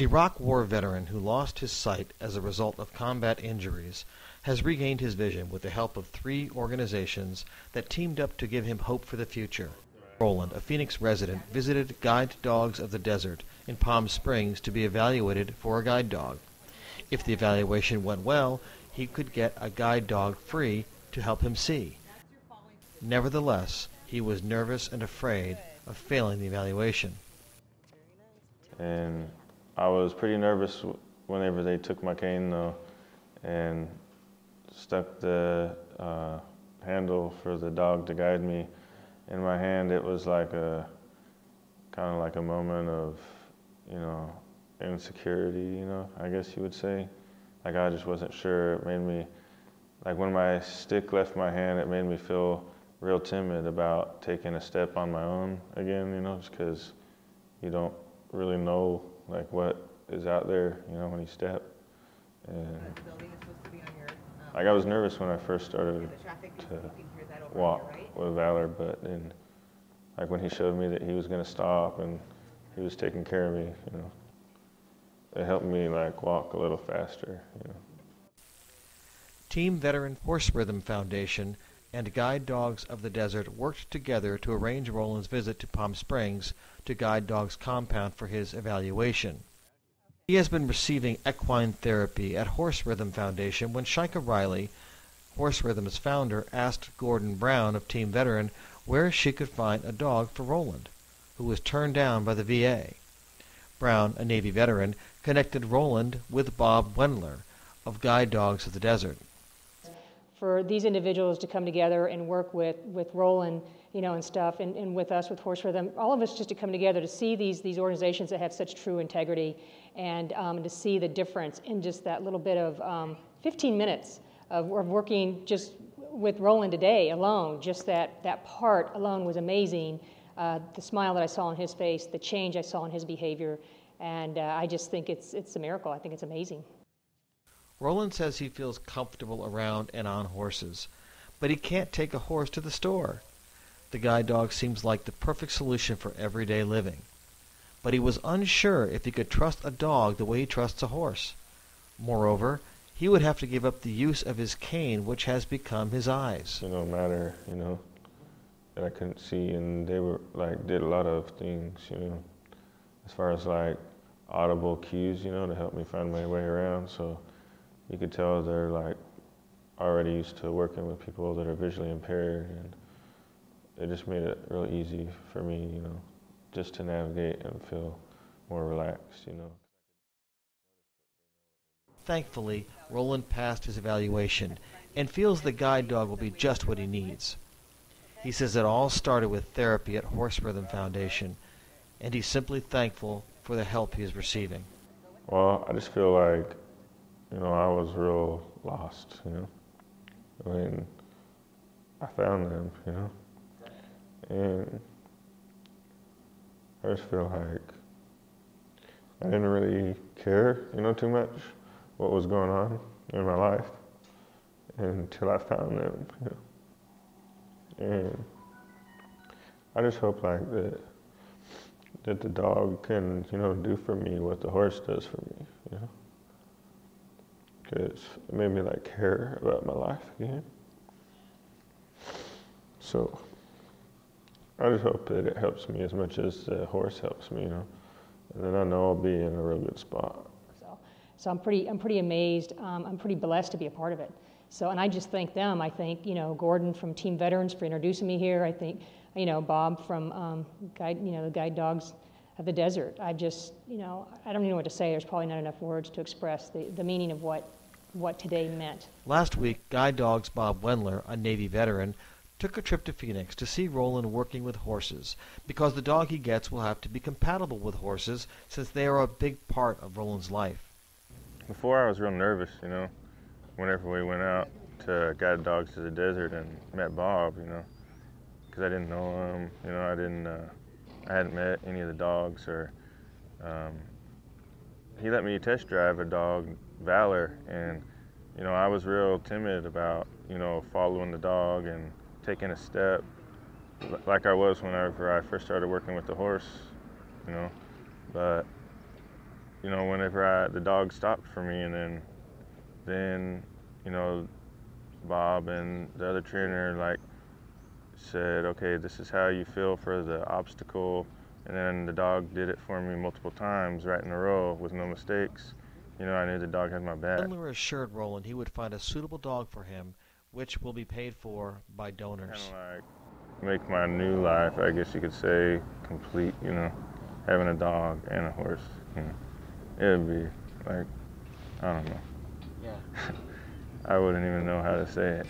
An Iraq War veteran who lost his sight as a result of combat injuries has regained his vision with the help of 3 organizations that teamed up to give him hope for the future. Roland, a Phoenix resident, visited Guide Dogs of the Desert in Palm Springs to be evaluated for a guide dog. If the evaluation went well, he could get a guide dog free to help him see. Nevertheless, he was nervous and afraid of failing the evaluation. And I was pretty nervous whenever they took my cane though and stuck the handle for the dog to guide me in my hand. It was like a kind of like a moment of, insecurity, I guess you would say. Like I just wasn't sure. It made me, like when my stick left my hand, it made me feel real timid about taking a step on my own again, just because you don't really know like what is out there, when you step. And like I was nervous when I first started to walk with Valor, but then like when he showed me that he was going to stop and he was taking care of me, it helped me like walk a little faster. Team Veteran Horse Rhythm Foundation and Guide Dogs of the Desert worked together to arrange Roland's visit to Palm Springs to Guide Dogs compound for his evaluation. He has been receiving equine therapy at Horse Rhythm Foundation when Shika Riley, Horse Rhythm's founder, asked Gordon Brown of Team Veteran where she could find a dog for Roland, who was turned down by the VA. Brown, a Navy veteran, connected Roland with Bob Wendler of Guide Dogs of the Desert. For these individuals to come together and work with Roland, and stuff, and with us, with Horse Rhythm, all of us just to come together to see these organizations that have such true integrity and to see the difference in just that little bit of 15 minutes of working just with Roland today alone. Just that part alone was amazing. The smile that I saw on his face, the change I saw in his behavior, and I just think it's a miracle. I think it's amazing. Roland says he feels comfortable around and on horses, but he can't take a horse to the store. The guide dog seems like the perfect solution for everyday living. But he was unsure if he could trust a dog the way he trusts a horse. Moreover, he would have to give up the use of his cane, which has become his eyes. Matter, that I couldn't see, and they were did a lot of things, as far as audible cues, to help me find my way around. So you could tell they're already used to working with people that are visually impaired, and it just made it real easy for me, just to navigate and feel more relaxed, Thankfully, Roland passed his evaluation and feels the guide dog will be just what he needs. He says it all started with therapy at Horse Rhythm Foundation, and he's simply thankful for the help he is receiving. Well, I just feel like, I was real lost, I mean, I found them, and I just feel like I didn't really care, too much what was going on in my life until I found them, And I just hope that the dog can, do for me what the horse does for me, Because it made me care about my life again. So I just hope that it helps me as much as the horse helps me, and then I know I'll be in a real good spot. So I'm pretty amazed. I'm pretty blessed to be a part of it. So, and I just thank them. I thank Gordon from Team Veterans for introducing me here. I think Bob from the Guide Dogs of the Desert. I just I don't even know what to say. There's probably not enough words to express the meaning of what today meant. Last week, Guide Dogs Bob Wendler, a Navy veteran, took a trip to Phoenix to see Roland working with horses, because the dog he gets will have to be compatible with horses since they are a big part of Roland's life. Before I was real nervous, whenever we went out to Guide Dogs to the Desert and met Bob, because I didn't know him, I hadn't met any of the dogs, or he let me test drive a dog, Valor, and I was real timid about following the dog and taking a step like I was whenever I first started working with the horse, but you know, whenever the dog stopped for me, and then, you know, Bob and the other trainer like said, okay, this is how you feel for the obstacle, and then the dog did it for me multiple times right in a row with no mistakes. You know, I knew the dog had my back. Schindler assured Roland he would find a suitable dog for him, which will be paid for by donors. Kind of like make my new life, I guess you could say, complete, you know, having a dog and a horse. You know. It would be like, I don't know. Yeah. I wouldn't even know how to say it.